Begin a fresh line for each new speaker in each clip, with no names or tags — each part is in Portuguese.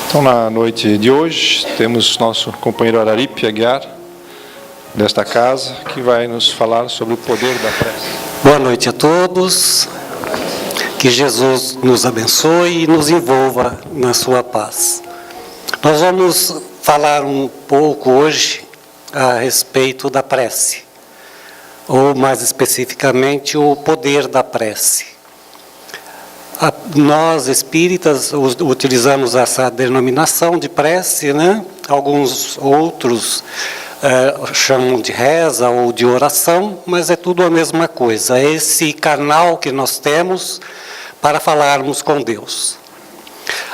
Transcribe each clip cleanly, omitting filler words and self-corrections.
Então, na noite de hoje, temos nosso companheiro Araripe Aguiar, desta casa, que vai nos falar sobre o poder da prece.
Boa noite a todos, que Jesus nos abençoe e nos envolva na sua paz. Nós vamos falar um pouco hoje a respeito da prece, ou mais especificamente o poder da prece. Nós espíritas utilizamos essa denominação de prece, né? Alguns outros chamam de reza ou de oração, mas é tudo a mesma coisa. É esse canal que nós temos para falarmos com Deus.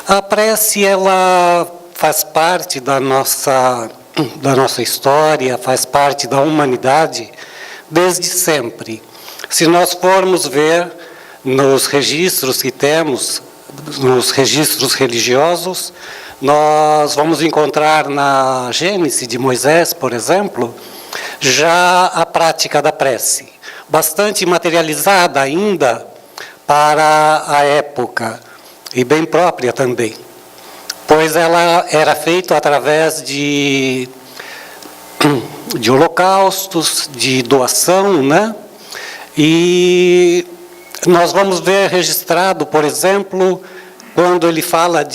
A prece, ela faz parte da nossa história, faz parte da humanidade desde sempre. Se nós formos ver nos registros que temos, nos registros religiosos, nós vamos encontrar na Gênese de Moisés, por exemplo, já a prática da prece, bastante materializada ainda para a época, e bem própria também, pois ela era feita através de holocaustos, de doação, né? E nós vamos ver registrado, por exemplo, quando ele fala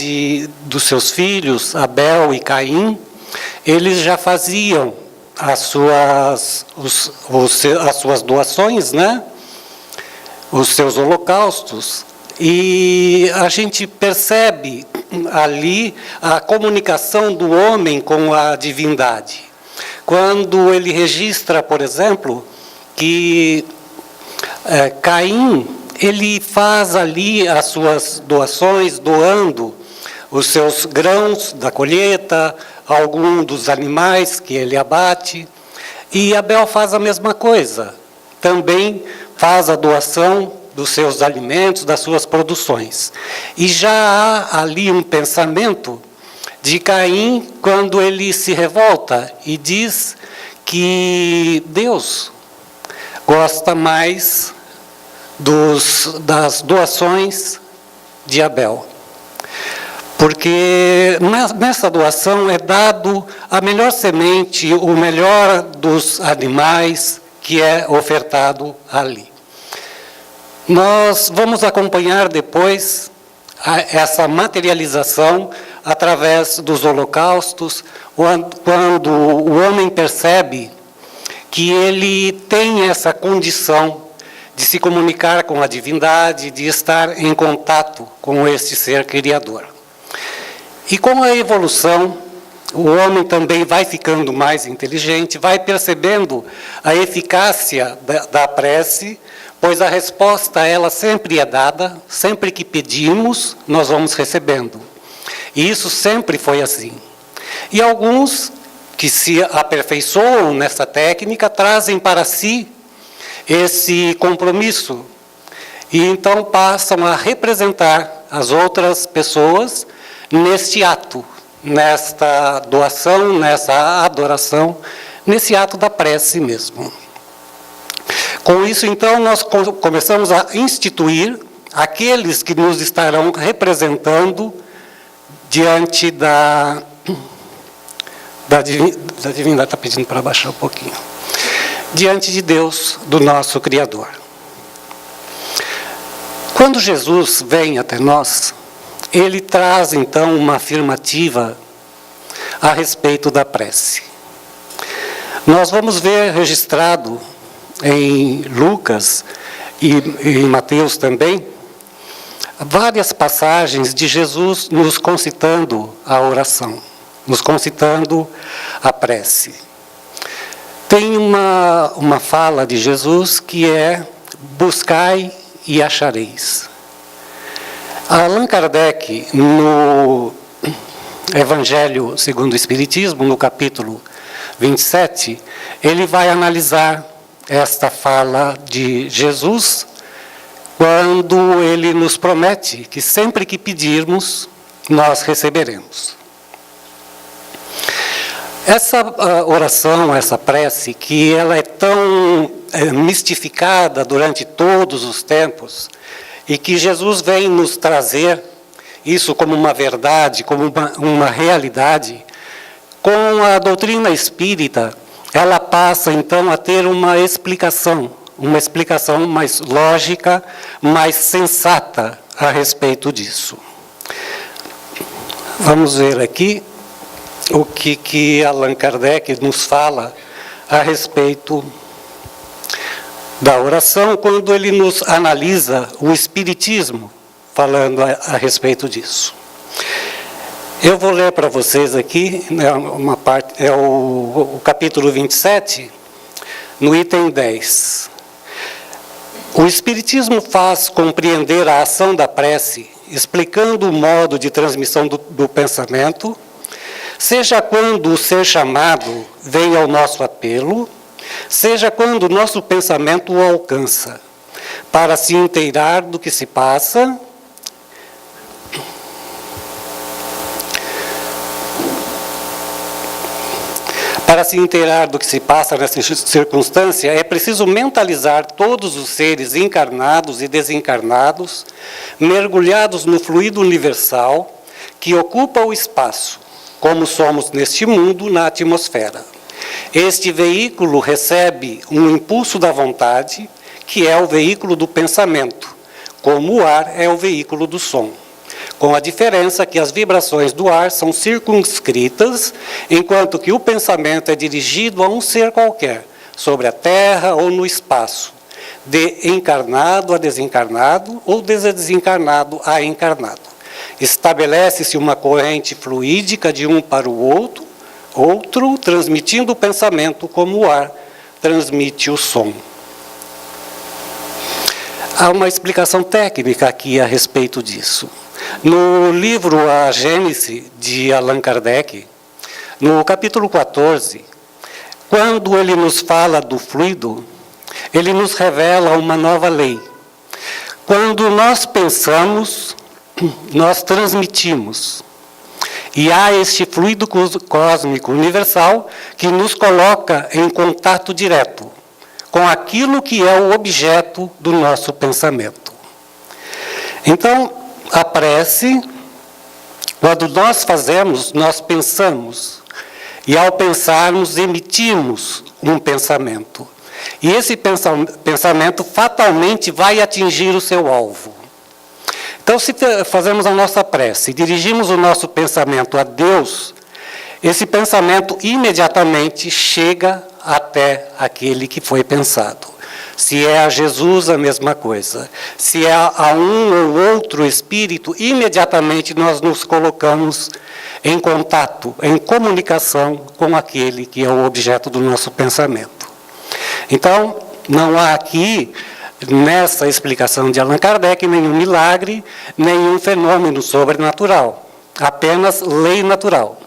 dos seus filhos, Abel e Caim, eles já faziam as suas doações, né? Os seus holocaustos, e a gente percebe ali a comunicação do homem com a divindade. Quando ele registra, por exemplo, que Caim, ele faz ali as suas doações, doando os seus grãos da colheita, algum dos animais que ele abate, e Abel faz a mesma coisa, também faz a doação dos seus alimentos, das suas produções. E já há ali um pensamento de Caim quando ele se revolta e diz que Deus gosta mais das doações de Abel. Porque nessa doação é dado a melhor semente, o melhor dos animais que é ofertado ali. Nós vamos acompanhar depois essa materialização através dos holocaustos, quando o homem percebe que ele tem essa condição de se comunicar com a divindade, de estar em contato com este ser criador. E com a evolução, o homem também vai ficando mais inteligente, vai percebendo a eficácia da prece, pois a resposta, ela sempre é dada, sempre que pedimos, nós vamos recebendo. E isso sempre foi assim. E alguns que se aperfeiçoam nessa técnica trazem para si esse compromisso e então passam a representar as outras pessoas neste ato, nesta doação, nessa adoração, nesse ato da prece mesmo. Com isso, então, nós começamos a instituir aqueles que nos estarão representando diante da divindade. Está pedindo para baixar um pouquinho. Diante de Deus, do nosso Criador. Quando Jesus vem até nós, ele traz, então, uma afirmativa a respeito da prece. Nós vamos ver registrado em Lucas e em Mateus também, várias passagens de Jesus nos concitando a oração, nos concitando a prece. Tem uma fala de Jesus que é: buscai e achareis. Allan Kardec, no Evangelho segundo o Espiritismo, no capítulo 27, ele vai analisar esta fala de Jesus, quando ele nos promete que sempre que pedirmos, nós receberemos. Essa oração, essa prece, que ela é tão mistificada durante todos os tempos, e que Jesus vem nos trazer isso como uma verdade, como uma realidade, com a doutrina espírita, ela passa então a ter uma explicação mais lógica, mais sensata a respeito disso. Vamos ver aqui o que Allan Kardec nos fala a respeito da oração, quando ele nos analisa o Espiritismo, falando a respeito disso. Eu vou ler para vocês aqui, uma parte, o capítulo 27, no item 10. O Espiritismo faz compreender a ação da prece, explicando o modo de transmissão do pensamento, seja quando o ser chamado vem ao nosso apelo, seja quando o nosso pensamento o alcança, para se inteirar do que se passa, nessa circunstância, é preciso mentalizar todos os seres encarnados e desencarnados, mergulhados no fluido universal que ocupa o espaço, como somos neste mundo, na atmosfera. Este veículo recebe um impulso da vontade, que é o veículo do pensamento, como o ar é o veículo do som, com a diferença que as vibrações do ar são circunscritas, enquanto que o pensamento é dirigido a um ser qualquer, sobre a terra ou no espaço, de encarnado a desencarnado ou de desencarnado a encarnado. Estabelece-se uma corrente fluídica de um para o outro, transmitindo o pensamento como o ar transmite o som. Há uma explicação técnica aqui a respeito disso. No livro A Gênese, de Allan Kardec, no capítulo 14, quando ele nos fala do fluido, ele nos revela uma nova lei. Quando nós pensamos, nós transmitimos. E há este fluido cósmico universal que nos coloca em contato direto com aquilo que é o objeto do nosso pensamento. Então, a prece, quando nós fazemos, nós pensamos. E ao pensarmos, emitimos um pensamento. E esse pensamento fatalmente vai atingir o seu alvo. Então, se fazemos a nossa prece e dirigimos o nosso pensamento a Deus, esse pensamento imediatamente chega até aquele que foi pensado. Se é a Jesus, a mesma coisa. Se é a um ou outro espírito, imediatamente nós nos colocamos em contato, em comunicação com aquele que é o objeto do nosso pensamento. Então, não há aqui, nessa explicação de Allan Kardec, nenhum milagre, nenhum fenômeno sobrenatural. Apenas lei natural.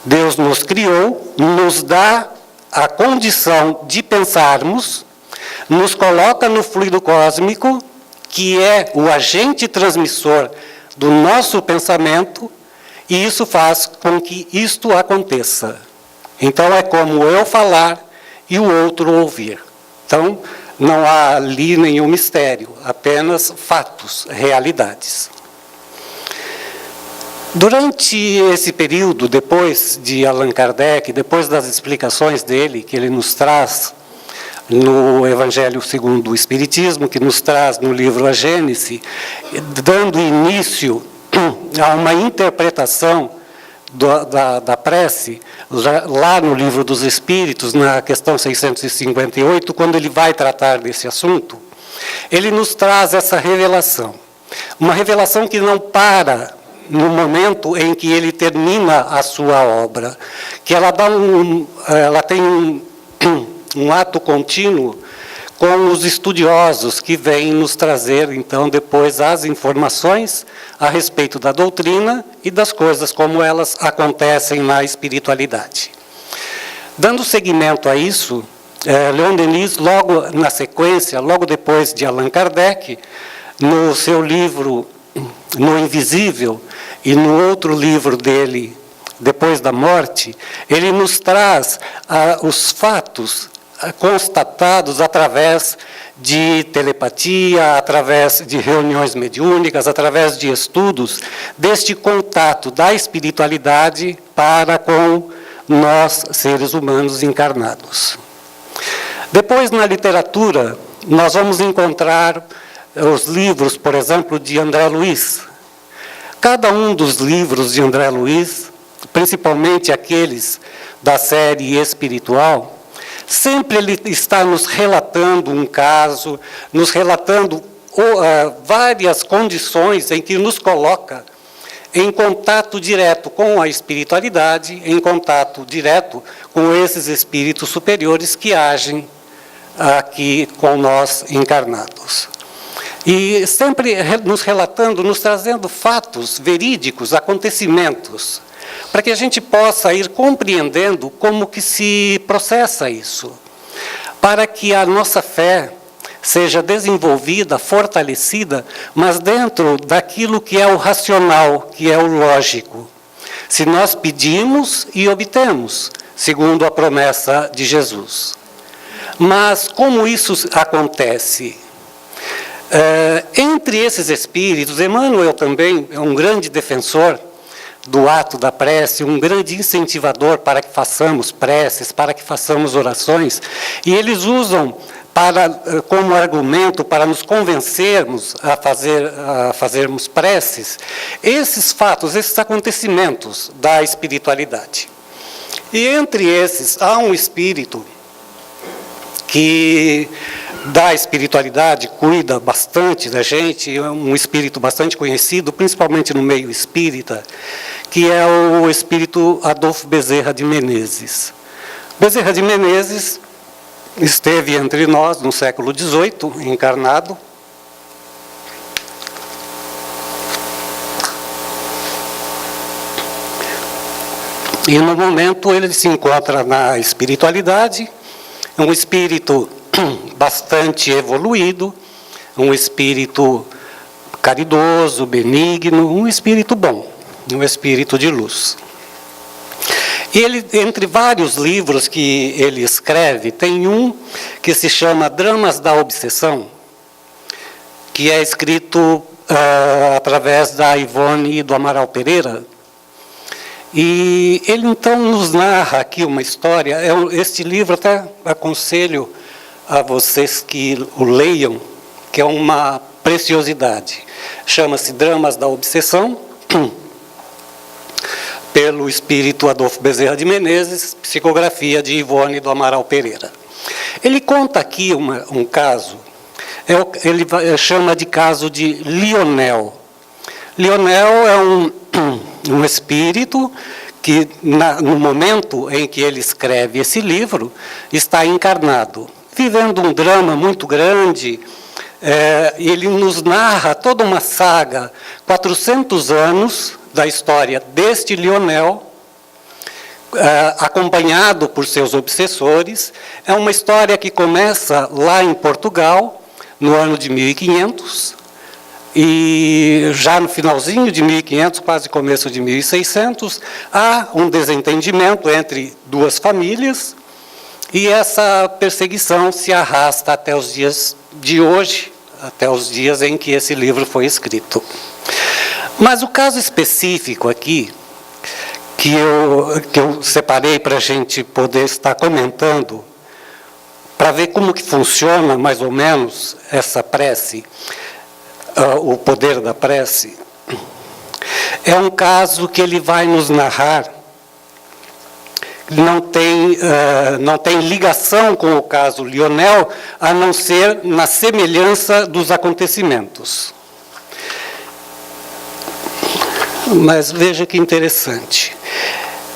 Deus nos criou, nos dá a condição de pensarmos, nos coloca no fluido cósmico, que é o agente transmissor do nosso pensamento, e isso faz com que isto aconteça. Então, é como eu falar e o outro ouvir. Então, não há ali nenhum mistério, apenas fatos, realidades. Durante esse período, depois de Allan Kardec, depois das explicações dele, que ele nos traz no Evangelho segundo o Espiritismo, que nos traz no livro A Gênese, dando início a uma interpretação da prece, lá no Livro dos Espíritos, na questão 658, quando ele vai tratar desse assunto, ele nos traz essa revelação. Uma revelação que não para no momento em que ele termina a sua obra, que ela tem um ato contínuo com os estudiosos que vêm nos trazer, então, depois as informações a respeito da doutrina e das coisas como elas acontecem na espiritualidade. Dando seguimento a isso, Leon Denis, logo na sequência, logo depois de Allan Kardec, no seu livro No Invisível e no outro livro dele, Depois da Morte, ele nos traz os fatos constatados através de telepatia, através de reuniões mediúnicas, através de estudos, deste contato da espiritualidade para com nós, seres humanos encarnados. Depois, na literatura, nós vamos encontrar os livros, por exemplo, de André Luiz. Cada um dos livros de André Luiz, principalmente aqueles da série espiritual, sempre ele está nos relatando um caso, nos relatando várias condições em que nos coloca em contato direto com a espiritualidade, em contato direto com esses espíritos superiores que agem aqui com nós encarnados. E sempre nos relatando, nos trazendo fatos verídicos, acontecimentos, para que a gente possa ir compreendendo como que se processa isso, para que a nossa fé seja desenvolvida, fortalecida, mas dentro daquilo que é o racional, que é o lógico. Se nós pedimos e obtemos, segundo a promessa de Jesus. Mas como isso acontece? Entre esses espíritos, Emmanuel também é um grande defensor do ato da prece, um grande incentivador para que façamos preces, para que façamos orações, e eles usam como argumento para nos convencermos a fazermos preces, esses fatos, esses acontecimentos da espiritualidade. E entre esses há um espírito que da espiritualidade cuida bastante da gente, é um espírito bastante conhecido, principalmente no meio espírita, que é o espírito Adolfo Bezerra de Menezes. Bezerra de Menezes esteve entre nós no século XVIII, encarnado. E no momento ele se encontra na espiritualidade, um espírito bastante evoluído, um espírito caridoso, benigno, um espírito bom, um espírito de luz. E ele, entre vários livros que ele escreve, tem um que se chama Dramas da Obsessão, que é escrito através da Ivone e do Amaral Pereira. E ele então nos narra aqui uma história. Este livro até aconselho a vocês que o leiam, que é uma preciosidade. Chama-se Dramas da Obsessão, pelo espírito Adolfo Bezerra de Menezes, psicografia de Ivone do Amaral Pereira. Ele conta aqui um caso, ele chama de caso de Lionel. Lionel é um espírito que, no momento em que ele escreve esse livro, está encarnado, vivendo um drama muito grande. Ele nos narra toda uma saga, 400 anos da história deste Lionel, acompanhado por seus obsessores. É uma história que começa lá em Portugal, no ano de 1500, e já no finalzinho de 1500, quase começo de 1600, há um desentendimento entre duas famílias, e essa perseguição se arrasta até os dias de hoje, até os dias em que esse livro foi escrito. Mas o caso específico aqui, que eu separei para a gente poder estar comentando, para ver como que funciona mais ou menos essa prece, o poder da prece, é um caso que ele vai nos narrar, não tem ligação com o caso Lionel, a não ser na semelhança dos acontecimentos. Mas veja que interessante.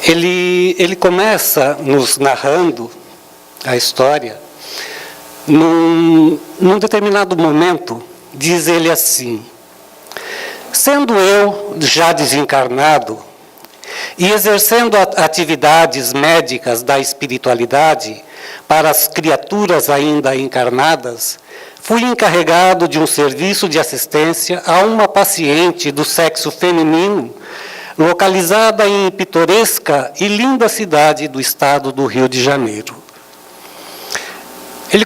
Ele começa nos narrando a história. Num determinado momento, diz ele assim: sendo eu já desencarnado e exercendo atividades médicas da espiritualidade para as criaturas ainda encarnadas, fui encarregado de um serviço de assistência a uma paciente do sexo feminino, localizada em pitoresca e linda cidade do estado do Rio de Janeiro.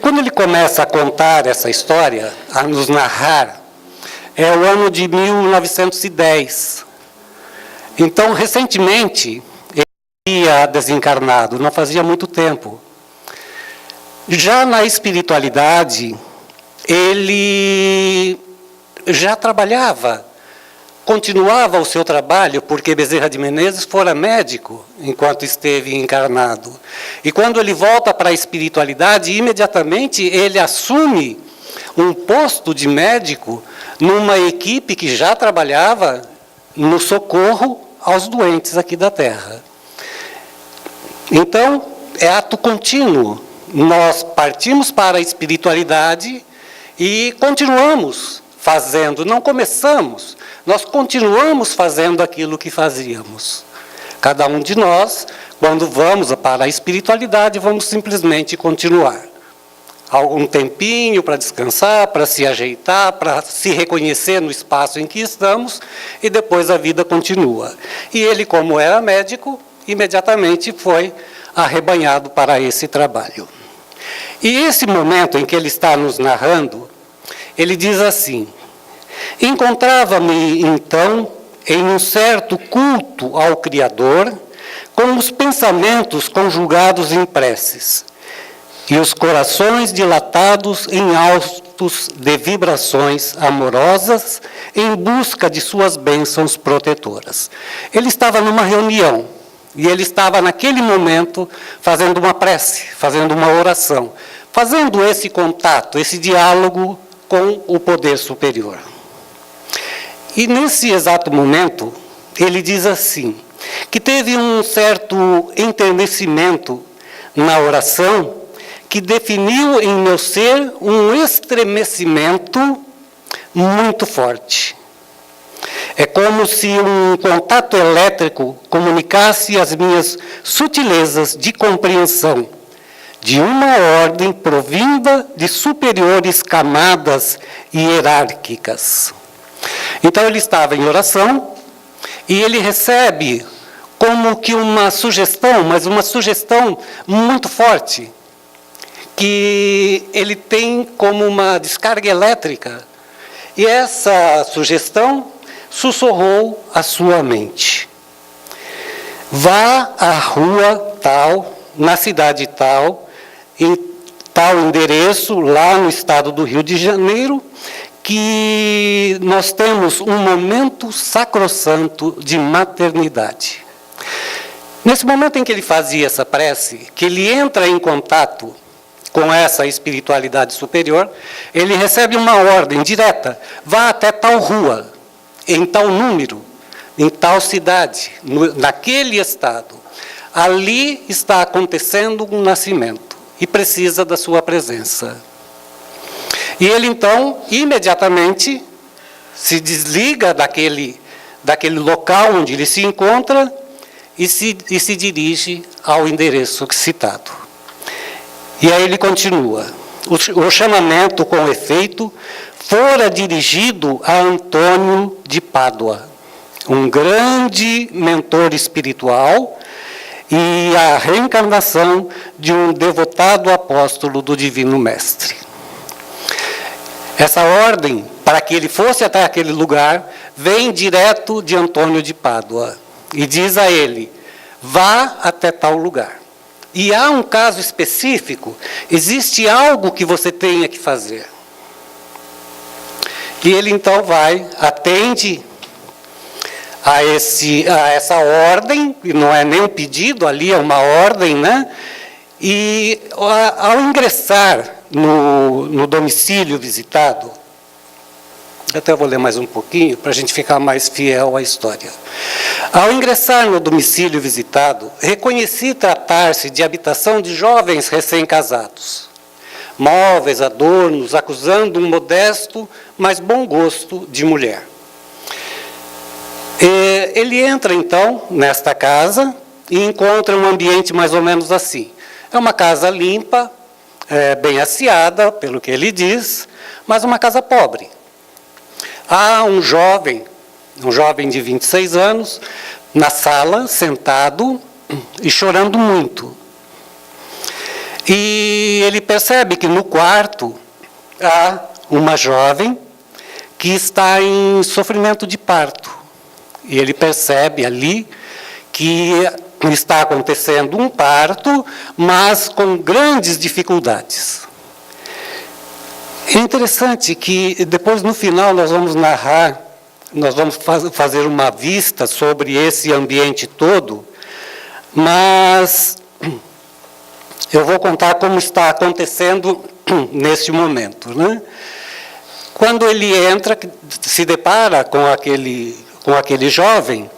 Quando ele começa a contar essa história, a nos narrar, é o ano de 1910. Então, recentemente, ele havia desencarnado, não fazia muito tempo. Já na espiritualidade, ele já trabalhava, continuava o seu trabalho, porque Bezerra de Menezes fora médico enquanto esteve encarnado. E quando ele volta para a espiritualidade, imediatamente ele assume um posto de médico numa equipe que já trabalhava no socorro aos doentes aqui da Terra. Então, é ato contínuo. Nós partimos para a espiritualidade e continuamos fazendo, não começamos, nós continuamos fazendo aquilo que fazíamos. Cada um de nós, quando vamos para a espiritualidade, vamos simplesmente continuar. Algum tempinho para descansar, para se ajeitar, para se reconhecer no espaço em que estamos, e depois a vida continua. E ele, como era médico, imediatamente foi arrebanhado para esse trabalho. E esse momento em que ele está nos narrando, ele diz assim: encontrava-me, então, em um certo culto ao Criador, com os pensamentos conjugados em preces, e os corações dilatados em altos de vibrações amorosas, em busca de suas bênçãos protetoras. Ele estava numa reunião, e ele estava, naquele momento, fazendo uma prece, fazendo uma oração, fazendo esse contato, esse diálogo com o poder superior. E nesse exato momento, ele diz assim, que teve um certo enternecimento na oração, que definiu em meu ser um estremecimento muito forte. É como se um contato elétrico comunicasse as minhas sutilezas de compreensão de uma ordem provinda de superiores camadas hierárquicas. Então ele estava em oração e ele recebe como que uma sugestão, mas uma sugestão muito forte, que ele tem como uma descarga elétrica. E essa sugestão sussurrou a sua mente. Vá à rua tal, na cidade tal, em tal endereço, lá no estado do Rio de Janeiro, que nós temos um momento sacrossanto de maternidade. Nesse momento em que ele fazia essa prece, que ele entra em contato com essa espiritualidade superior, ele recebe uma ordem direta: vá até tal rua, em tal número, em tal cidade, naquele estado. Ali está acontecendo um nascimento e precisa da sua presença. E ele, então, imediatamente se desliga daquele local onde ele se encontra e se dirige ao endereço citado. E aí ele continua. O chamamento, com efeito, fora dirigido a Antônio de Pádua, um grande mentor espiritual e a reencarnação de um devotado apóstolo do Divino Mestre. Essa ordem, para que ele fosse até aquele lugar, vem direto de Antônio de Pádua e diz a ele: vá até tal lugar. E há um caso específico, existe algo que você tenha que fazer. E ele então vai, atende a essa ordem, e não é nem um pedido, ali é uma ordem, né? E ao ingressar no domicílio visitado, até vou ler mais um pouquinho para a gente ficar mais fiel à história. Ao ingressar no domicílio visitado, reconheci tratar-se de habitação de jovens recém-casados. Móveis, adornos, acusando um modesto, mas bom gosto de mulher. Ele entra, então, nesta casa e encontra um ambiente mais ou menos assim. É uma casa limpa, bem asseada, pelo que ele diz, mas uma casa pobre. Há um jovem de 26 anos, na sala, sentado e chorando muito. E ele percebe que no quarto há uma jovem que está em sofrimento de parto. E ele percebe ali que está acontecendo um parto, mas com grandes dificuldades. É interessante que depois, no final, nós vamos narrar, nós vamos fazer uma vista sobre esse ambiente todo, mas eu vou contar como está acontecendo neste momento, né? Quando ele entra, se depara com aquele jovem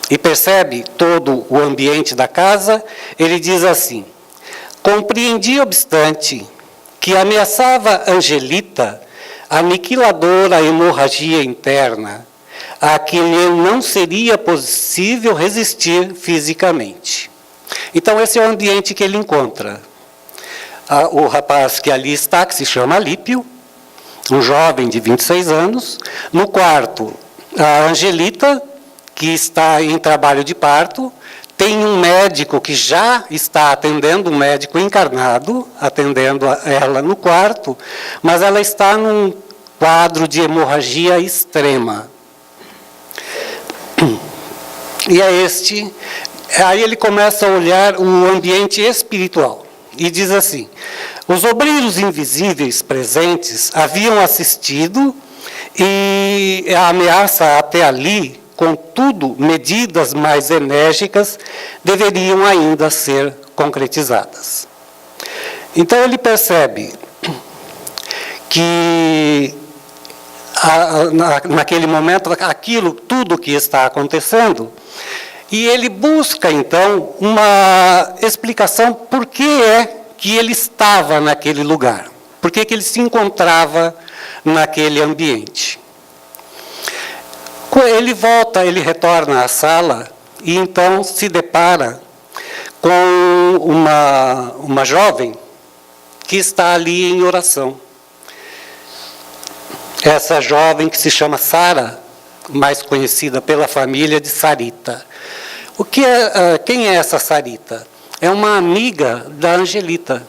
e percebe todo o ambiente da casa, ele diz assim: compreendi, obstante, que ameaçava Angelita aniquiladora hemorragia interna, a que lhe não seria possível resistir fisicamente. Então, esse é o ambiente que ele encontra. O rapaz que ali está, que se chama Alípio, um jovem de 26 anos. No quarto, a Angelita, que está em trabalho de parto. Tem um médico que já está atendendo, um médico encarnado, atendendo ela no quarto, mas ela está num quadro de hemorragia extrema. E aí ele começa a olhar o ambiente espiritual e diz assim: os obreiros invisíveis presentes haviam assistido e a ameaça até ali, contudo, medidas mais enérgicas deveriam ainda ser concretizadas. Então ele percebe que naquele momento aquilo tudo que está acontecendo, e ele busca então uma explicação por que é que ele estava naquele lugar, por que ele se encontrava naquele ambiente. Ele retorna à sala e então se depara com uma jovem que está ali em oração. Essa jovem que se chama Sara, mais conhecida pela família de Sarita. Quem é essa Sarita? É uma amiga da Angelita,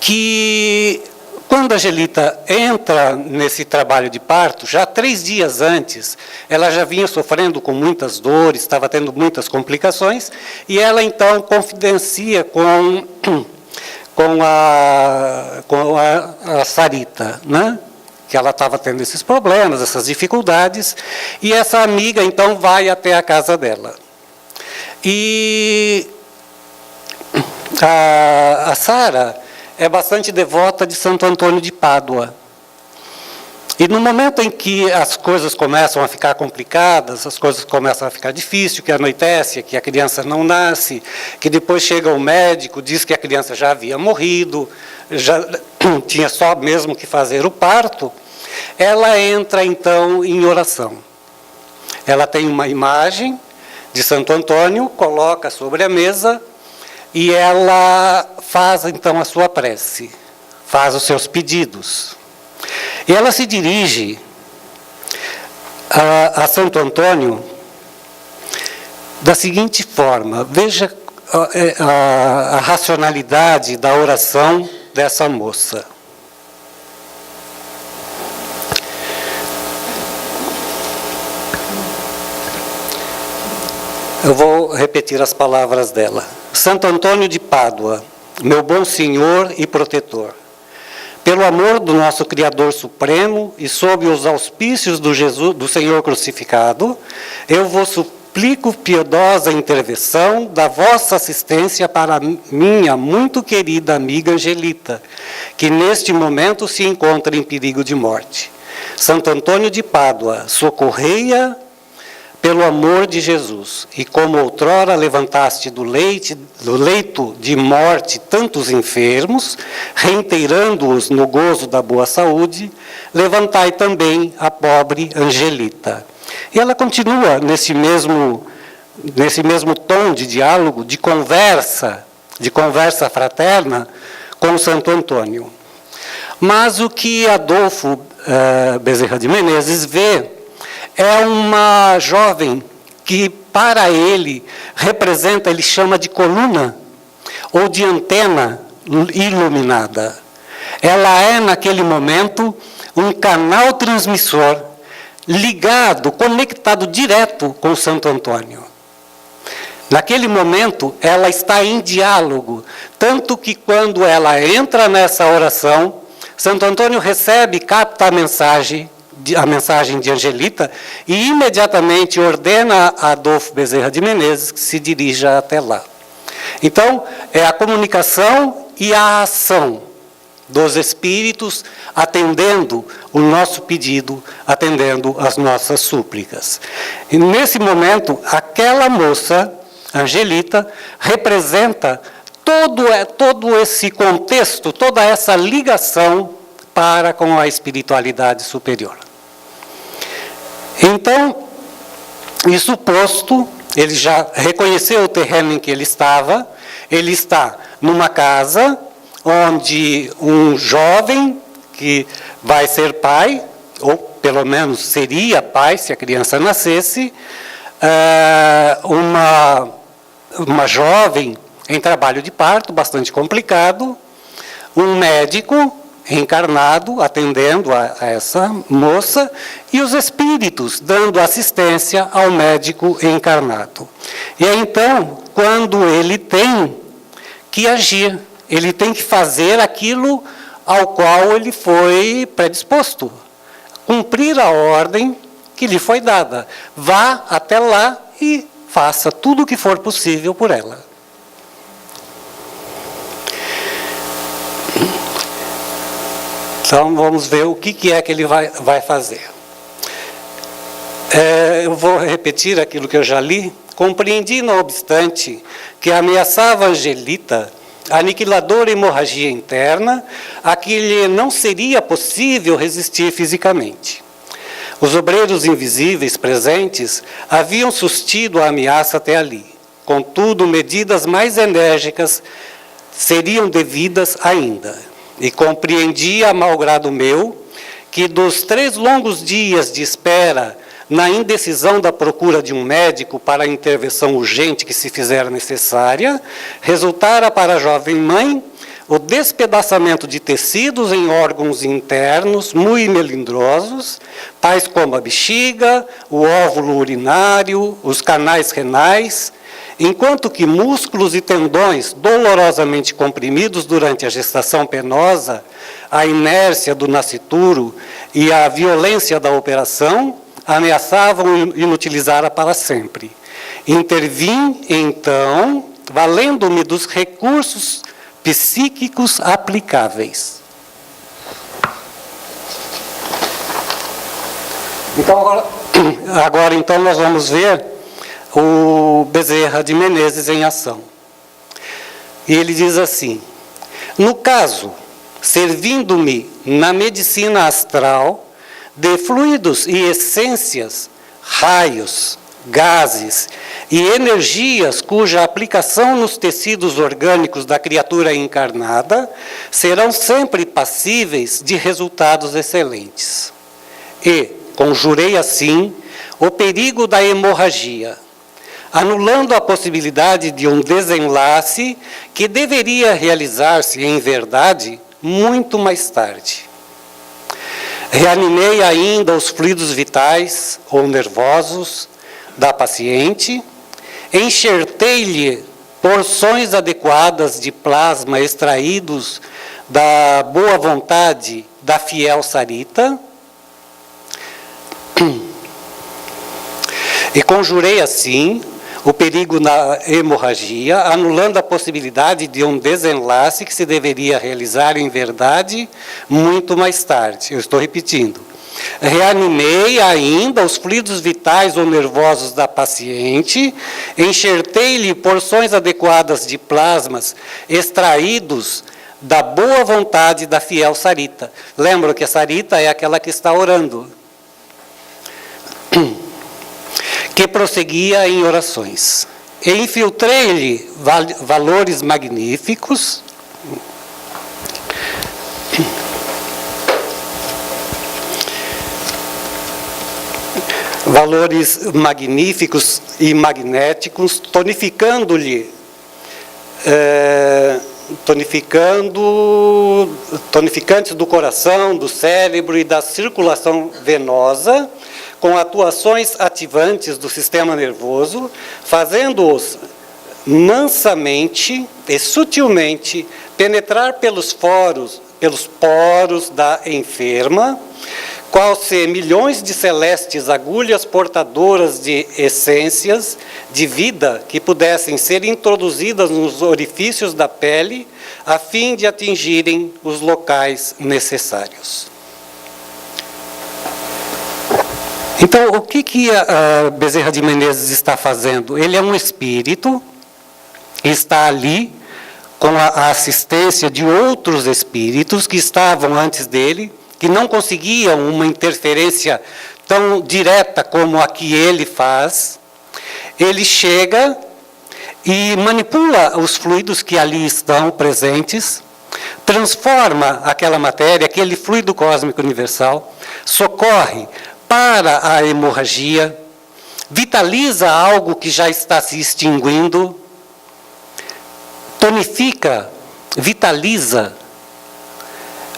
que quando a Angelita entra nesse trabalho de parto, já 3 dias antes, ela já vinha sofrendo com muitas dores, estava tendo muitas complicações, e ela então confidencia com a Sarita, né? Que ela estava tendo esses problemas, essas dificuldades, e essa amiga então vai até a casa dela. E a Sara é bastante devota de Santo Antônio de Pádua. E no momento em que as coisas começam a ficar complicadas, as coisas começam a ficar difíceis, que anoitece, que a criança não nasce, que depois chega o médico, diz que a criança já havia morrido, já tinha só mesmo que fazer o parto, ela entra então em oração. Ela tem uma imagem de Santo Antônio, coloca sobre a mesa e ela faz então a sua prece, faz os seus pedidos. E ela se dirige a Santo Antônio da seguinte forma: veja a racionalidade da oração dessa moça. Eu vou repetir as palavras dela. Santo Antônio de Pádua, meu bom Senhor e protetor, pelo amor do nosso Criador Supremo e sob os auspícios do Senhor crucificado, eu vos suplico piedosa intervenção da vossa assistência para minha muito querida amiga Angelita, que neste momento se encontra em perigo de morte. Santo Antônio de Pádua, socorrei-a pelo amor de Jesus, e como outrora levantaste do leito de morte tantos enfermos, reintegrando-os no gozo da boa saúde, levantai também a pobre Angelita. E ela continua nesse mesmo tom de diálogo, de conversa fraterna com Santo Antônio. Mas o que Adolfo Bezerra de Menezes vê é uma jovem que, para ele, representa, ele chama de coluna, ou de antena iluminada. Ela é, naquele momento, um canal transmissor ligado, conectado direto com Santo Antônio. Naquele momento, ela está em diálogo, tanto que quando ela entra nessa oração, Santo Antônio recebe, capta a mensagem de Angelita e imediatamente ordena a Adolfo Bezerra de Menezes que se dirija até lá. Então, é a comunicação e a ação dos espíritos atendendo o nosso pedido, atendendo as nossas súplicas. E nesse momento, aquela moça, Angelita, representa todo esse contexto, toda essa ligação para com a espiritualidade superior. Então, isso posto, ele já reconheceu o terreno em que ele está numa casa onde um jovem que vai ser pai, ou pelo menos seria pai se a criança nascesse, uma jovem em trabalho de parto, bastante complicado, um médico encarnado atendendo a essa moça e os espíritos dando assistência ao médico encarnado. E é então quando ele tem que agir, ele tem que fazer aquilo ao qual ele foi predisposto, cumprir a ordem que lhe foi dada. Vá até lá e faça tudo o que for possível por ela. Então, vamos ver o que é que ele vai fazer. Eu vou repetir aquilo que eu já li. Compreendi, não obstante, que ameaçava Angelita aniquiladora hemorragia interna, a que lhe não seria possível resistir fisicamente. Os obreiros invisíveis presentes haviam sustido a ameaça até ali. Contudo, medidas mais enérgicas seriam devidas ainda. E compreendia, a malgrado meu, que dos 3 longos dias de espera na indecisão da procura de um médico para a intervenção urgente que se fizera necessária, resultara para a jovem mãe o despedaçamento de tecidos em órgãos internos muito melindrosos, tais como a bexiga, o óvulo urinário, os canais renais, enquanto que músculos e tendões dolorosamente comprimidos durante a gestação penosa, a inércia do nascituro e a violência da operação ameaçavam inutilizá-la para sempre. Intervim, então, valendo-me dos recursos psíquicos aplicáveis. Então, agora então, nós vamos ver o Bezerra de Menezes em ação. E ele diz assim: no caso, servindo-me na medicina astral de fluidos e essências, raios, gases e energias cuja aplicação nos tecidos orgânicos da criatura encarnada serão sempre passíveis de resultados excelentes. E conjurei assim o perigo da hemorragia, anulando a possibilidade de um desenlace que deveria realizar-se, em verdade, muito mais tarde. Reanimei ainda os fluidos vitais ou nervosos da paciente, enxertei-lhe porções adequadas de plasma extraídos da boa vontade da fiel Sarita, e conjurei assim o perigo da hemorragia, anulando a possibilidade de um desenlace que se deveria realizar, em verdade, muito mais tarde. Eu estou repetindo. Reanimei ainda os fluidos vitais ou nervosos da paciente, enxertei-lhe porções adequadas de plasmas extraídos da boa vontade da fiel Sarita. Lembra que a Sarita é aquela que está orando, que prosseguia em orações. E infiltrei-lhe valores magníficos, e magnéticos, tonificando-lhe tonificantes do coração, do cérebro e da circulação venosa, com atuações ativantes do sistema nervoso, fazendo-os mansamente e sutilmente penetrar pelos poros da enferma, qual se milhões de celestes agulhas portadoras de essências de vida que pudessem ser introduzidas nos orifícios da pele, a fim de atingirem os locais necessários. Então, o que a Bezerra de Menezes está fazendo? Ele é um espírito, está ali com a assistência de outros espíritos que estavam antes dele, que não conseguiam uma interferência tão direta como a que ele faz. Ele chega e manipula os fluidos que ali estão presentes, transforma aquela matéria, aquele fluido cósmico universal, socorre para a hemorragia, vitaliza algo que já está se extinguindo, tonifica, vitaliza,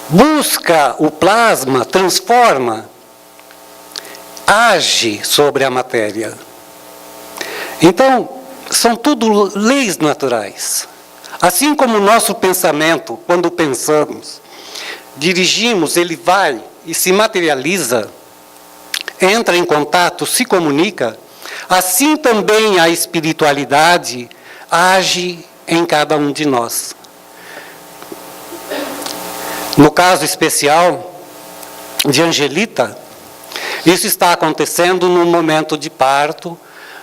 busca o plasma, transforma, age sobre a matéria. Então, são tudo leis naturais. Assim como o nosso pensamento, quando pensamos, dirigimos, ele vai e se materializa, entra em contato, se comunica, assim também a espiritualidade age em cada um de nós. No caso especial de Angelita, isso está acontecendo no momento de parto,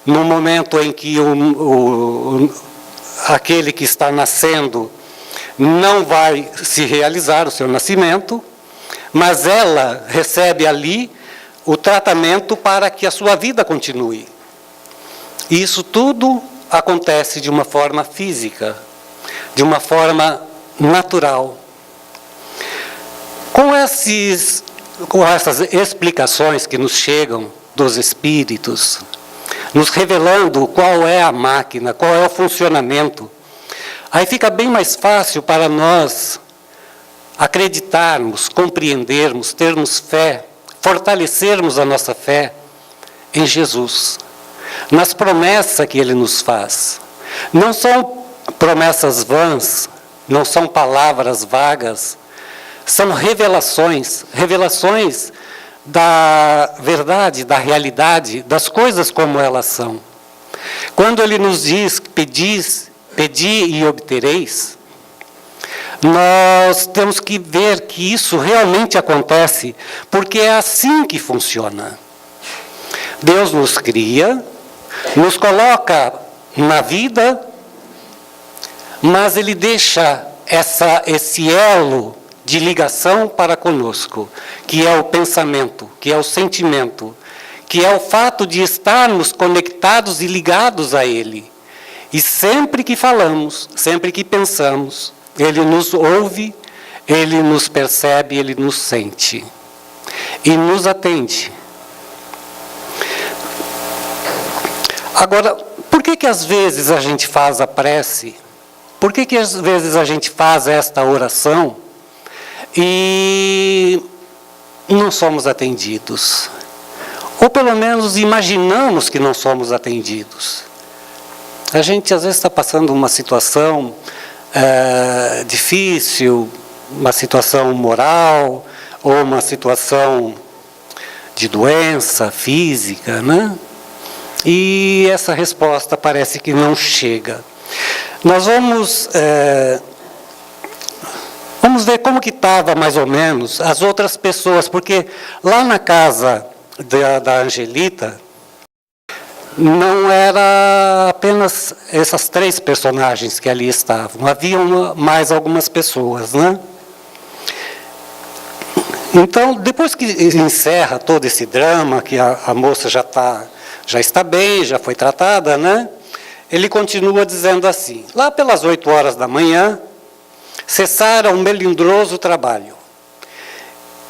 no momento em que aquele que está nascendo não vai se realizar o seu nascimento, mas ela recebe ali o tratamento para que a sua vida continue. E isso tudo acontece de uma forma física, de uma forma natural. Com essas explicações que nos chegam dos espíritos, nos revelando qual é a máquina, qual é o funcionamento, aí fica bem mais fácil para nós acreditarmos, compreendermos, termos fé, fortalecermos a nossa fé em Jesus, nas promessas que Ele nos faz. Não são promessas vãs, não são palavras vagas, são revelações da verdade, da realidade, das coisas como elas são. Quando Ele nos diz, pedi e obtereis, nós temos que ver que isso realmente acontece, porque é assim que funciona. Deus nos cria, nos coloca na vida, mas Ele deixa esse elo de ligação para conosco, que é o pensamento, que é o sentimento, que é o fato de estarmos conectados e ligados a Ele. E sempre que falamos, sempre que pensamos, Ele nos ouve, Ele nos percebe, Ele nos sente. E nos atende. Agora, por que às vezes a gente faz a prece? Por que às vezes a gente faz esta oração e não somos atendidos? Ou pelo menos imaginamos que não somos atendidos. A gente às vezes está passando uma situação difícil, uma situação moral, ou uma situação de doença física, né? E essa resposta parece que não chega. Nós vamos ver como que estava mais ou menos as outras pessoas, porque lá na casa da Angelita, não era apenas essas 3 personagens que ali estavam, havia mais algumas pessoas, né? Então, depois que encerra todo esse drama, que a moça já está bem, já foi tratada, né? Ele continua dizendo assim: lá pelas 8 horas da manhã, cessara um melindroso trabalho.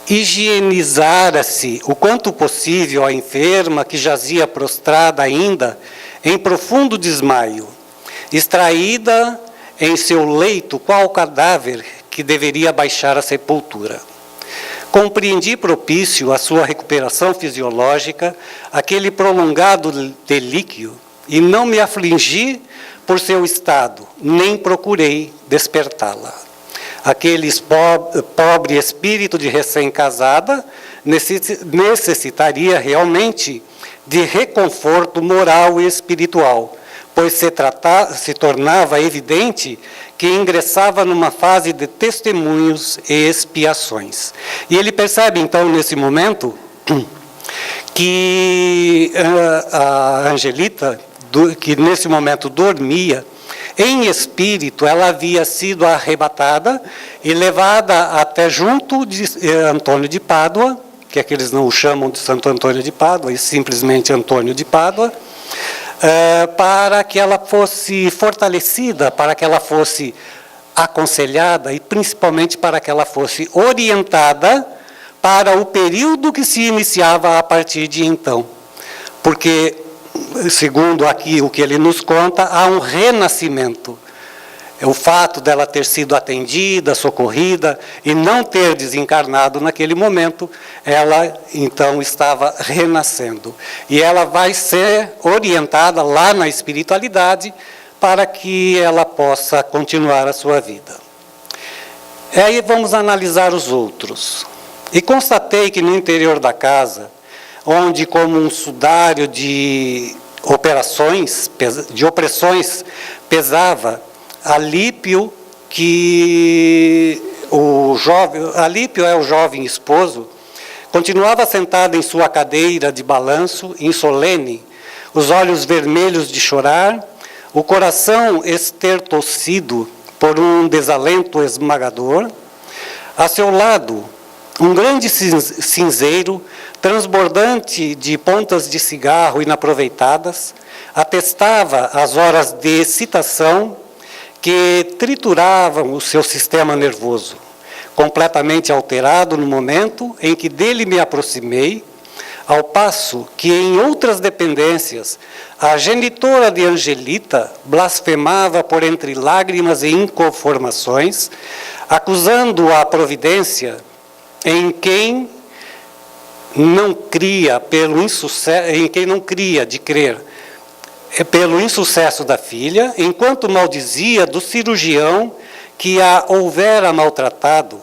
Higienizara-se o quanto possível a enferma que jazia prostrada ainda em profundo desmaio, extraída em seu leito qual cadáver que deveria baixar à sepultura. Compreendi propício à sua recuperação fisiológica, aquele prolongado delíquio, e não me afligi por seu estado, nem procurei despertá-la. Aquele pobre espírito de recém-casada necessitaria realmente de reconforto moral e espiritual, pois se tornava evidente que ingressava numa fase de testemunhos e expiações. E ele percebe, então, nesse momento, que a Angelita, que nesse momento dormia, em espírito, ela havia sido arrebatada e levada até junto de Antônio de Pádua, que é que eles não o chamam de Santo Antônio de Pádua, e simplesmente Antônio de Pádua, para que ela fosse fortalecida, para que ela fosse aconselhada e principalmente para que ela fosse orientada para o período que se iniciava a partir de então. Porque, segundo aqui o que ele nos conta, há um renascimento. O fato dela ter sido atendida, socorrida e não ter desencarnado naquele momento, ela então estava renascendo. E ela vai ser orientada lá na espiritualidade para que ela possa continuar a sua vida. E aí vamos analisar os outros. E constatei que no interior da casa, onde como um sudário de opressões pesava, Alípio, Alípio é o jovem esposo, continuava sentado em sua cadeira de balanço, insolene, os olhos vermelhos de chorar, o coração estertocido por um desalento esmagador. A seu lado, um grande cinzeiro, transbordante de pontas de cigarro inaproveitadas, atestava as horas de excitação que trituravam o seu sistema nervoso, completamente alterado no momento em que dele me aproximei, ao passo que em outras dependências a genitora de Angelita blasfemava por entre lágrimas e inconformações, acusando a providência em quem não cria de crer pelo insucesso da filha, enquanto maldizia do cirurgião que a houvera maltratado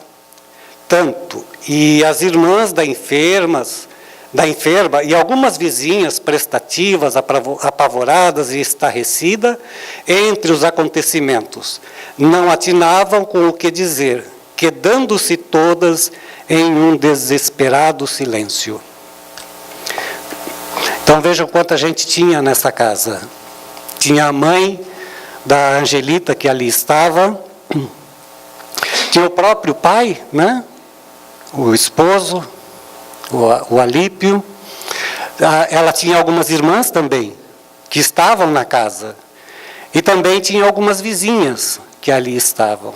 tanto, e as irmãs da enferma e algumas vizinhas prestativas, apavoradas e estarrecidas entre os acontecimentos, não atinavam com o que dizer, quedando-se todas em um desesperado silêncio. Então vejam quanta gente tinha nessa casa. Tinha a mãe da Angelita que ali estava, tinha o próprio pai, né? O esposo, o Alípio. Ela tinha algumas irmãs também, que estavam na casa. E também tinha algumas vizinhas que ali estavam.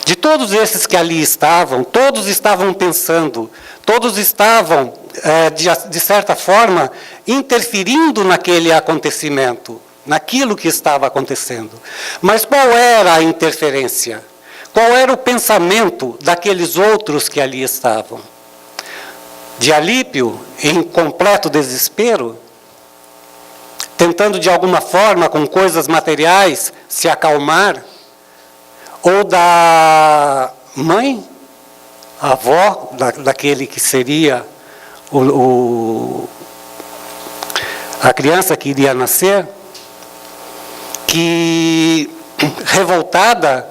De todos esses que ali estavam, todos estavam pensando, todos estavam, de certa forma, interferindo naquele acontecimento, naquilo que estava acontecendo. Mas qual era a interferência? Qual era o pensamento daqueles outros que ali estavam? De Alípio, em completo desespero, tentando de alguma forma, com coisas materiais, se acalmar, ou da mãe, a avó daquele que seria a criança que iria nascer, que, revoltada,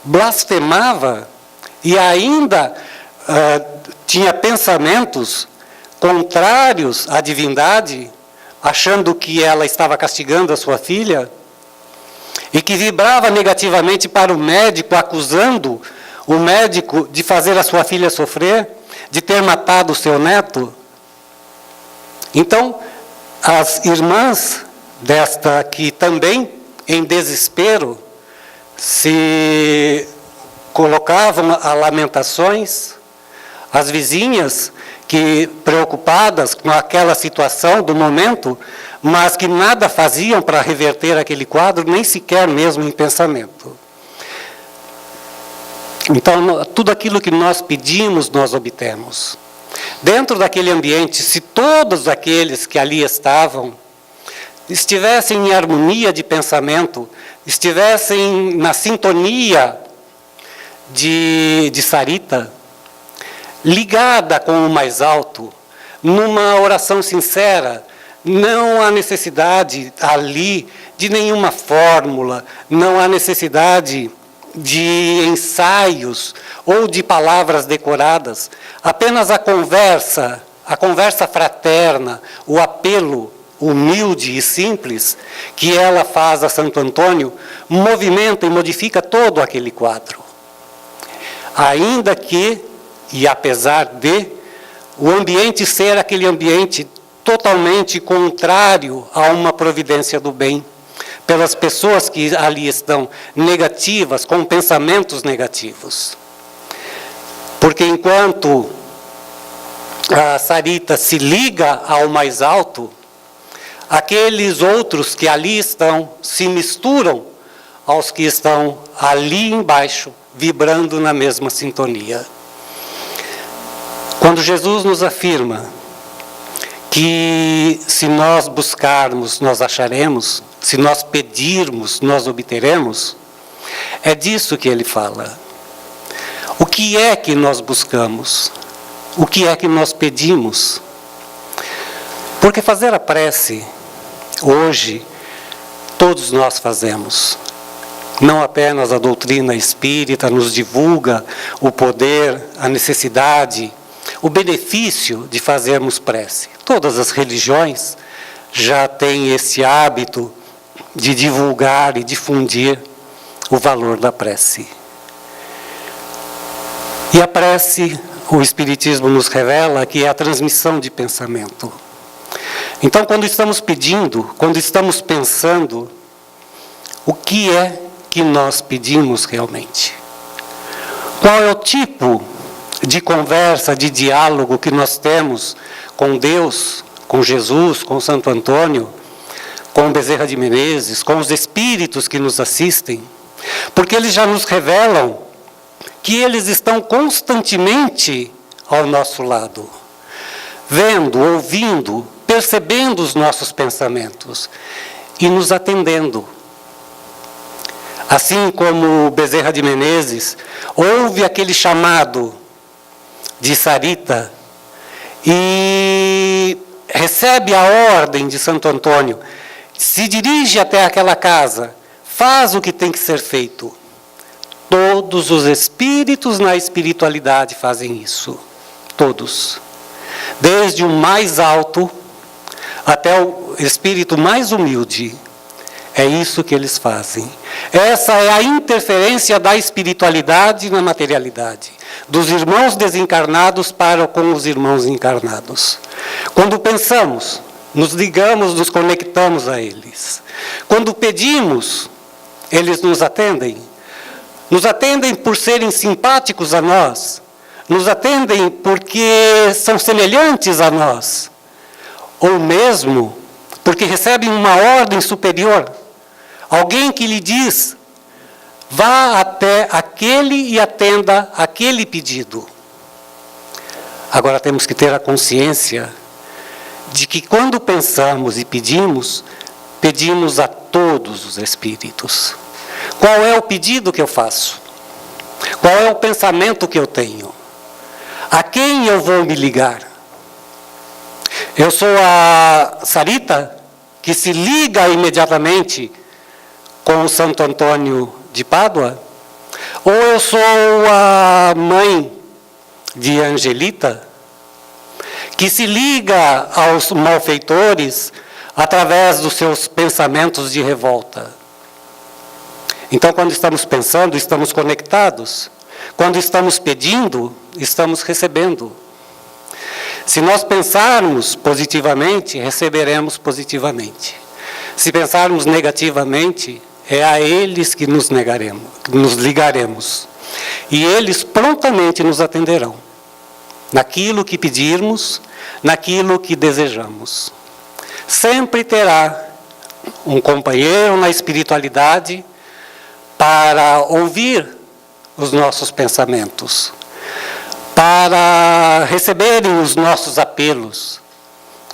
blasfemava e ainda tinha pensamentos contrários à divindade, achando que ela estava castigando a sua filha, e que vibrava negativamente para o médico, acusando o médico de fazer a sua filha sofrer, de ter matado o seu neto. Então, as irmãs desta que também, em desespero, se colocavam a lamentações, as vizinhas que, preocupadas com aquela situação do momento, mas que nada faziam para reverter aquele quadro, nem sequer mesmo em pensamento. Então, tudo aquilo que nós pedimos, nós obtemos. Dentro daquele ambiente, se todos aqueles que ali estavam estivessem em harmonia de pensamento, estivessem na sintonia de Sarita, ligada com o mais alto, numa oração sincera, não há necessidade ali de nenhuma fórmula, não há necessidade de ensaios ou de palavras decoradas, apenas a conversa fraterna, o apelo humilde e simples que ela faz a Santo Antônio, movimenta e modifica todo aquele quadro. Ainda que, e apesar de, o ambiente ser aquele ambiente totalmente contrário a uma providência do bem, pelas pessoas que ali estão negativas, com pensamentos negativos. Porque enquanto a Sarita se liga ao mais alto, aqueles outros que ali estão se misturam aos que estão ali embaixo, vibrando na mesma sintonia. Quando Jesus nos afirma que se nós buscarmos, nós acharemos, se nós pedirmos, nós obteremos, é disso que ele fala. O que é que nós buscamos? O que é que nós pedimos? Porque fazer a prece, hoje, todos nós fazemos. Não apenas a doutrina espírita nos divulga o poder, a necessidade, o benefício de fazermos prece. Todas as religiões já têm esse hábito de divulgar e difundir o valor da prece. E a prece, o Espiritismo nos revela que é a transmissão de pensamento. Então, quando estamos pedindo, quando estamos pensando, o que é que nós pedimos realmente? Qual é o tipo de conversa, de diálogo que nós temos com Deus, com Jesus, com Santo Antônio, com Bezerra de Menezes, com os espíritos que nos assistem? Porque eles já nos revelam que eles estão constantemente ao nosso lado, vendo, ouvindo, percebendo os nossos pensamentos e nos atendendo. Assim como Bezerra de Menezes ouve aquele chamado de Sarita e recebe a ordem de Santo Antônio, se dirige até aquela casa, faz o que tem que ser feito. Todos os espíritos na espiritualidade fazem isso. Todos. Desde o mais alto até o espírito mais humilde. É isso que eles fazem. Essa é a interferência da espiritualidade na materialidade. Dos irmãos desencarnados para com os irmãos encarnados. Quando pensamos, nos ligamos, nos conectamos a eles. Quando pedimos, eles nos atendem. Nos atendem por serem simpáticos a nós. Nos atendem porque são semelhantes a nós. Ou mesmo porque recebem uma ordem superior. Alguém que lhe diz, vá até aquele e atenda aquele pedido. Agora temos que ter a consciência de que quando pensamos e pedimos, pedimos a todos os espíritos. Qual é o pedido que eu faço? Qual é o pensamento que eu tenho? A quem eu vou me ligar? Eu sou a Sarita, que se liga imediatamente com o Santo Antônio de Pádua? Ou eu sou a mãe de Angelita, que se liga aos malfeitores através dos seus pensamentos de revolta? Então, quando estamos pensando, estamos conectados. Quando estamos pedindo, estamos recebendo. Se nós pensarmos positivamente, receberemos positivamente. Se pensarmos negativamente, é a eles que nos negaremos, que nos ligaremos. E eles prontamente nos atenderão. Naquilo que pedirmos, naquilo que desejamos. sempre terá um companheiro na espiritualidade para ouvir os nossos pensamentos, para receberem os nossos apelos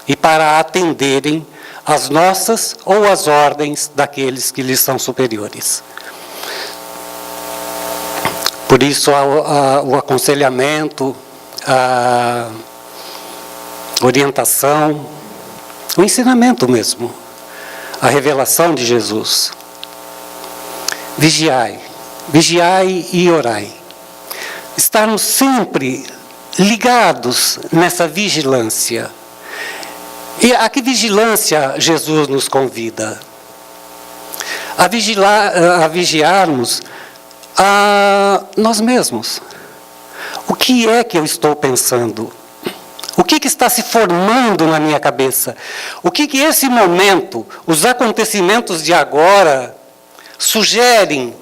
e para atenderem às nossas ou às ordens daqueles que lhes são superiores. Por isso, o aconselhamento, a orientação, o ensinamento mesmo, a revelação de Jesus. Vigiai, vigiai e orai. Estarmos sempre ligados nessa vigilância. E a que vigilância Jesus nos convida? A vigiarmos a nós mesmos. O que é que eu estou pensando? O que está se formando na minha cabeça? O que esse momento, os acontecimentos de agora, sugerem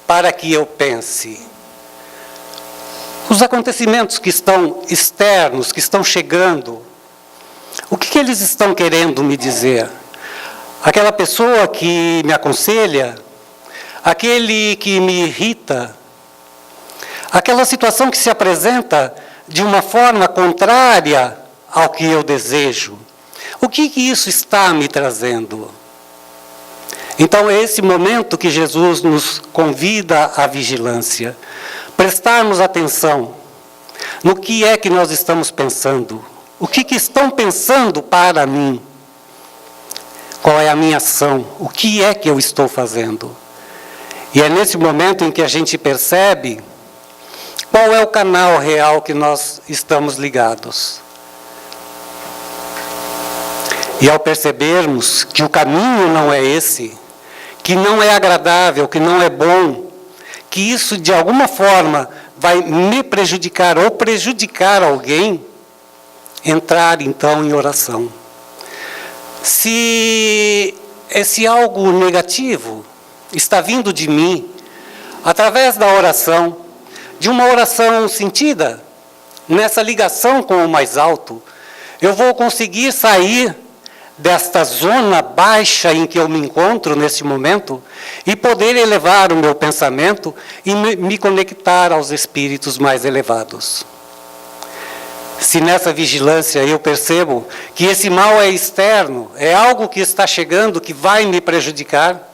para que eu pense? Os acontecimentos que estão externos, que estão chegando, o que eles estão querendo me dizer? Aquela pessoa que me aconselha, aquele que me irrita, aquela situação que se apresenta de uma forma contrária ao que eu desejo. O que isso está me trazendo? Então é esse momento que Jesus nos convida à vigilância. Prestarmos atenção no que é que nós estamos pensando. O que estão pensando para mim? Qual é a minha ação? O que é que eu estou fazendo? E é nesse momento em que a gente percebe qual é o canal real que nós estamos ligados. E ao percebermos que o caminho não é esse, que não é agradável, que não é bom, que isso de alguma forma vai me prejudicar ou prejudicar alguém, entrar então em oração. Se esse algo negativo está vindo de mim, através da oração, de uma oração sentida, nessa ligação com o mais alto, eu vou conseguir sair desta zona baixa em que eu me encontro nesse momento e poder elevar o meu pensamento e me conectar aos espíritos mais elevados. Se nessa vigilância eu percebo que esse mal é externo, é algo que está chegando que vai me prejudicar,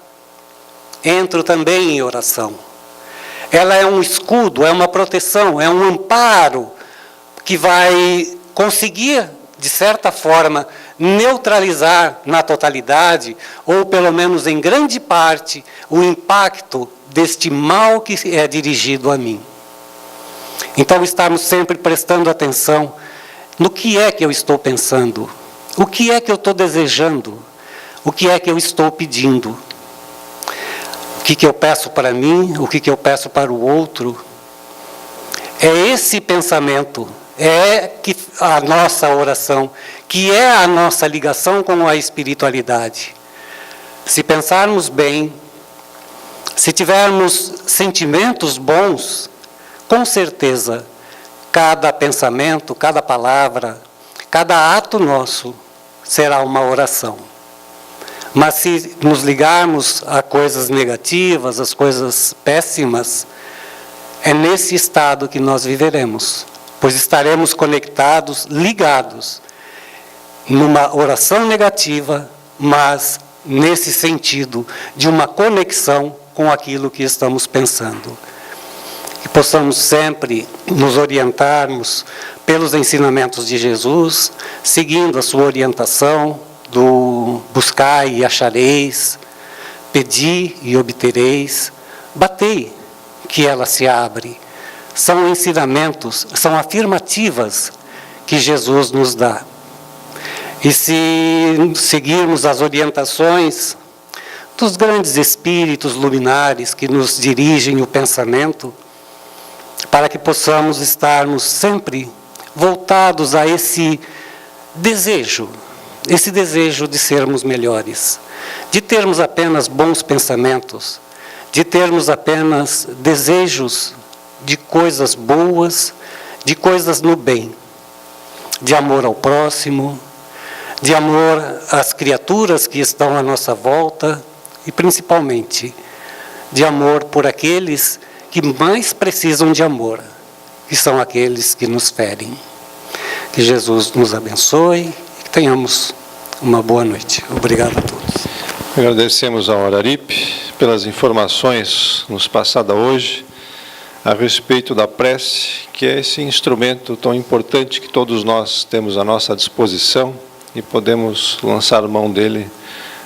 entro também em oração. Ela é um escudo, é uma proteção, é um amparo que vai conseguir, de certa forma, neutralizar na totalidade, ou pelo menos em grande parte, o impacto deste mal que é dirigido a mim. Então, estarmos sempre prestando atenção no que é que eu estou pensando, o que é que eu estou desejando, o que é que eu estou pedindo. O que eu peço para mim, o que eu peço para o outro. É esse pensamento, é que a nossa oração, que é a nossa ligação com a espiritualidade. Se pensarmos bem, se tivermos sentimentos bons, com certeza, cada pensamento, cada palavra, cada ato nosso será uma oração. Mas se nos ligarmos a coisas negativas, as coisas péssimas, é nesse estado que nós viveremos, pois estaremos conectados, ligados, numa oração negativa, mas nesse sentido de uma conexão com aquilo que estamos pensando. Que possamos sempre nos orientarmos pelos ensinamentos de Jesus, seguindo a sua orientação, do buscai e achareis, pedi e obtereis, batei que ela se abre. São ensinamentos, são afirmativas que Jesus nos dá. E se seguirmos as orientações dos grandes espíritos luminares que nos dirigem o pensamento, para que possamos estarmos sempre voltados a esse desejo de sermos melhores, de termos apenas bons pensamentos, de termos apenas desejos de coisas boas, de coisas no bem, de amor ao próximo, de amor às criaturas que estão à nossa volta e, principalmente, de amor por aqueles que mais precisam de amor, que são aqueles que nos ferem. Que Jesus nos abençoe e que tenhamos uma boa noite. Obrigado a todos.
Agradecemos ao Araripe pelas informações nos passadas hoje a respeito da prece, que é esse instrumento tão importante que todos nós temos à nossa disposição e podemos lançar mão dele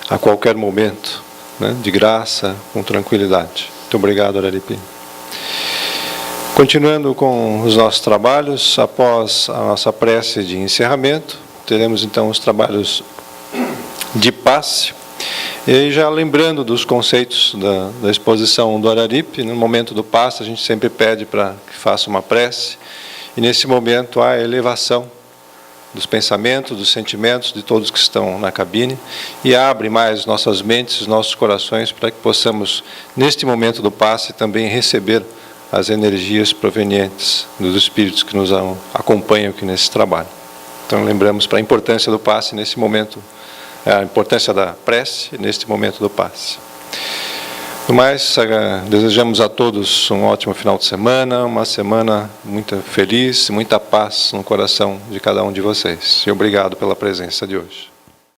a qualquer momento, né, de graça, com tranquilidade. Muito obrigado, Araripe. Continuando com os nossos trabalhos, após a nossa prece de encerramento, teremos então os trabalhos de passe. E aí, já lembrando dos conceitos da exposição do Araripe, no momento do passe a gente sempre pede para que faça uma prece, e nesse momento há a elevação dos pensamentos, dos sentimentos de todos que estão na cabine, e abre mais nossas mentes, nossos corações, para que possamos, neste momento do passe, também receber as energias provenientes dos espíritos que nos acompanham aqui nesse trabalho. Então, lembramos para a importância do passe nesse momento, a importância da prece neste momento do passe. No mais, desejamos a todos um ótimo final de semana, uma semana muito feliz, muita paz no coração de cada um de vocês. E obrigado pela presença de hoje.